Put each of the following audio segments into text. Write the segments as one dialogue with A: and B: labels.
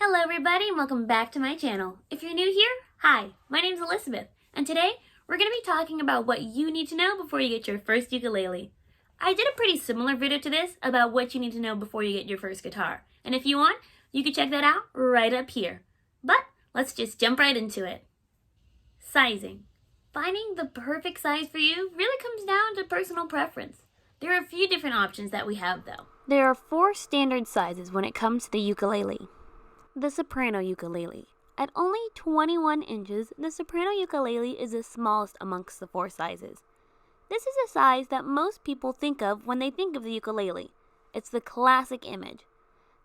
A: Hello everybody and welcome back to my channel. If you're new here, hi, my name's Elizabeth, and today we're going to be talking about what you need to know before you get your first ukulele. I did a pretty similar video to this about what you need to know before you get your first guitar, and if you want, you can check that out right up here. But let's just jump right into it. Sizing. Finding the perfect size for you really comes down to personal preference. There are a few different options that we have though. There are 4 standard sizes when it comes to the ukulele. The soprano ukulele. At only 21 inches, the soprano ukulele is the smallest amongst the 4 sizes. This is a size that most people think of when they think of the ukulele. It's the classic image.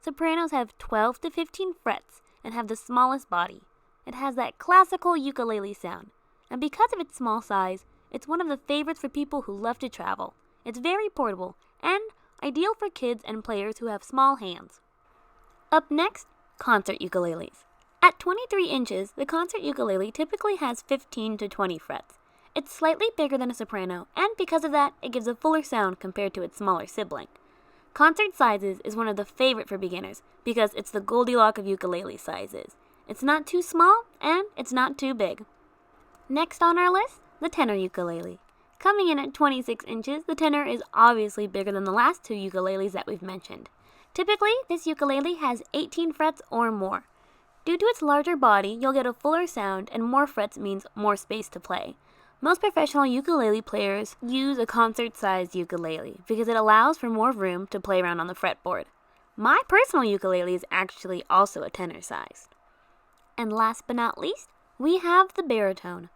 A: Sopranos have 12 to 15 frets and have the smallest body. It has that classical ukulele sound, and because of its small size, it's one of the favorites for people who love to travel. It's very portable and ideal for kids and players who have small hands. Up next, concert ukuleles. At 23 inches, the concert ukulele typically has 15 to 20 frets. It's slightly bigger than a soprano, and because of that, it gives a fuller sound compared to its smaller sibling. Concert sizes is one of the favorite for beginners because it's the Goldilocks of ukulele sizes. It's not too small, and it's not too big. Next on our list, the tenor ukulele. Coming in at 26 inches, the tenor is obviously bigger than the last 2 ukuleles that we've mentioned. Typically, this ukulele has 18 frets or more. Due to its larger body, you'll get a fuller sound, and more frets means more space to play. Most professional ukulele players use a concert-sized ukulele because it allows for more room to play around on the fretboard. My personal ukulele is actually also a tenor-sized. And last but not least, we have the baritone.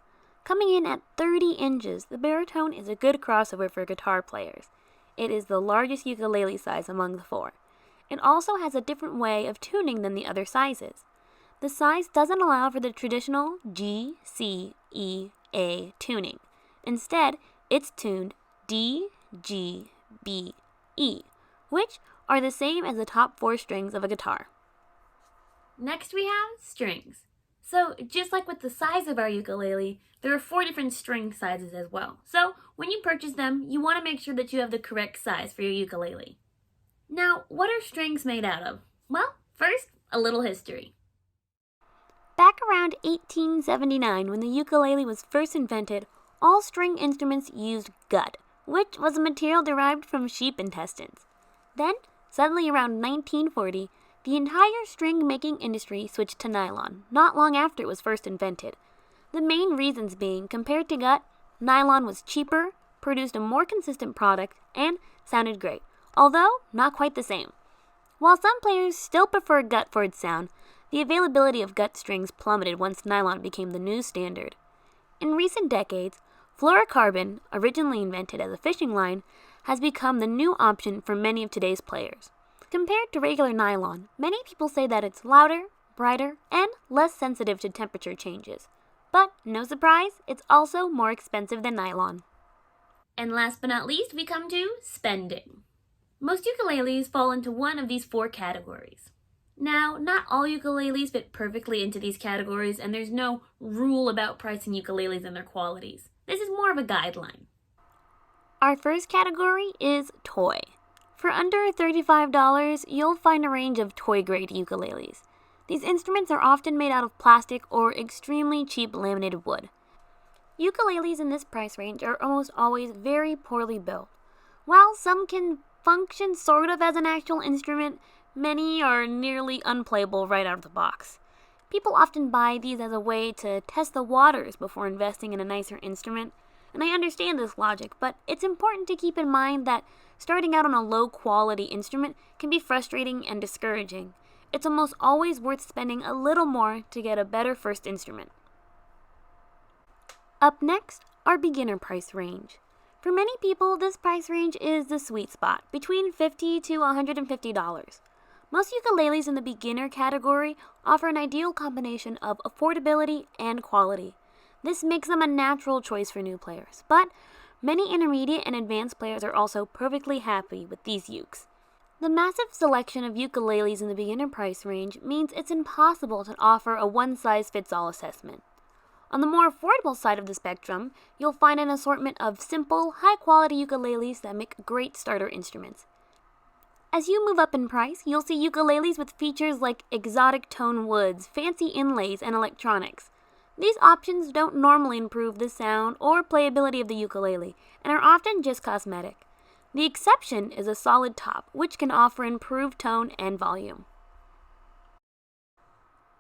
A: Coming in at 30 inches, the baritone is a good crossover for guitar players. It is the largest ukulele size among the 4. It also has a different way of tuning than the other sizes. The size doesn't allow for the traditional G, C, E, A tuning. Instead, it's tuned D, G, B, E, which are the same as the top 4 strings of a guitar. Next we have strings. So just like with the size of our ukulele, there are 4 different string sizes as well. So when you purchase them, you want to make sure that you have the correct size for your ukulele. Now, what are strings made out of? Well, first, a little history. Back around 1879, when the ukulele was first invented, all string instruments used gut, which was a material derived from sheep intestines. Then, suddenly around 1940, the entire string-making industry switched to nylon, not long after it was first invented. The main reasons being, compared to gut, nylon was cheaper, produced a more consistent product, and sounded great, although not quite the same. While some players still prefer gut for its sound, the availability of gut strings plummeted once nylon became the new standard. In recent decades, fluorocarbon, originally invented as a fishing line, has become the new option for many of today's players. Compared to regular nylon, many people say that it's louder, brighter, and less sensitive to temperature changes. But no surprise, it's also more expensive than nylon. And last but not least, we come to spending. Most ukuleles fall into one of these 4 categories. Now, not all ukuleles fit perfectly into these categories, and there's no rule about pricing ukuleles and their qualities. This is more of a guideline. Our first category is toy. For under $35, you'll find a range of toy-grade ukuleles. These instruments are often made out of plastic or extremely cheap laminated wood. Ukuleles in this price range are almost always very poorly built. While some can function sort of as an actual instrument, many are nearly unplayable right out of the box. People often buy these as a way to test the waters before investing in a nicer instrument, and I understand this logic, but it's important to keep in mind that starting out on a low-quality instrument can be frustrating and discouraging. It's almost always worth spending a little more to get a better first instrument. Up next, our beginner price range. For many people, this price range is the sweet spot, between $50 to $150. Most ukuleles in the beginner category offer an ideal combination of affordability and quality. This makes them a natural choice for new players, but many intermediate and advanced players are also perfectly happy with these ukes. The massive selection of ukuleles in the beginner price range means it's impossible to offer a one-size-fits-all assessment. On the more affordable side of the spectrum, you'll find an assortment of simple, high-quality ukuleles that make great starter instruments. As you move up in price, you'll see ukuleles with features like exotic tone woods, fancy inlays, and electronics. These options don't normally improve the sound or playability of the ukulele and are often just cosmetic. The exception is a solid top, which can offer improved tone and volume.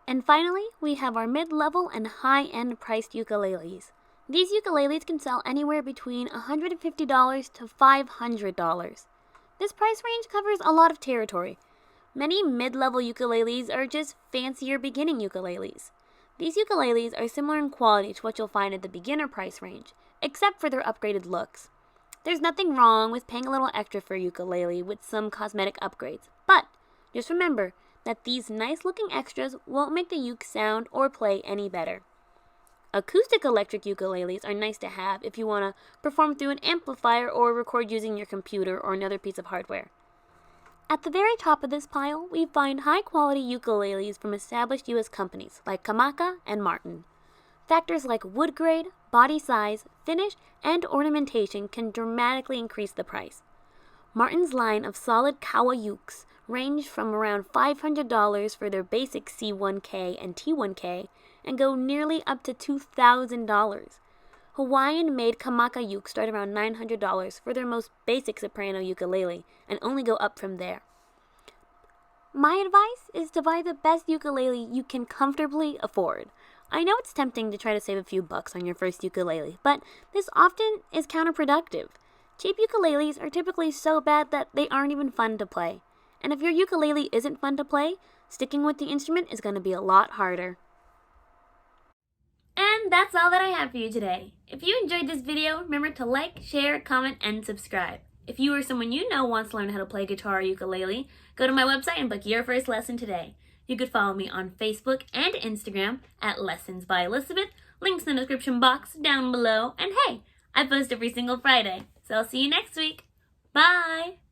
A: And finally, we have our mid-level and high-end priced ukuleles. These ukuleles can sell anywhere between $150 to $500. This price range covers a lot of territory. Many mid-level ukuleles are just fancier beginning ukuleles. These ukuleles are similar in quality to what you'll find at the beginner price range, except for their upgraded looks. There's nothing wrong with paying a little extra for a ukulele with some cosmetic upgrades, but just remember that these nice-looking extras won't make the uke sound or play any better. Acoustic electric ukuleles are nice to have if you want to perform through an amplifier or record using your computer or another piece of hardware. At the very top of this pile, we find high-quality ukuleles from established U.S. companies like Kamaka and Martin. Factors like wood grade, body size, finish, and ornamentation can dramatically increase the price. Martin's line of solid kawa ukes range from around $500 for their basic C1K and T1K and go nearly up to $2,000. Hawaiian-made Kamaka ukes start around $900 for their most basic soprano ukulele and only go up from there. My advice is to buy the best ukulele you can comfortably afford. I know it's tempting to try to save a few bucks on your first ukulele, but this often is counterproductive. Cheap ukuleles are typically so bad that they aren't even fun to play. And if your ukulele isn't fun to play, sticking with the instrument is going to be a lot harder. And that's all that I have for you today. If you enjoyed this video, remember to like, share, comment, and subscribe. If you or someone you know wants to learn how to play guitar or ukulele, go to my website and book your first lesson today. You could follow me on Facebook and Instagram at Lessons by Elizabeth. Links in the description box down below. And hey, I post every single Friday, so I'll see you next week. Bye!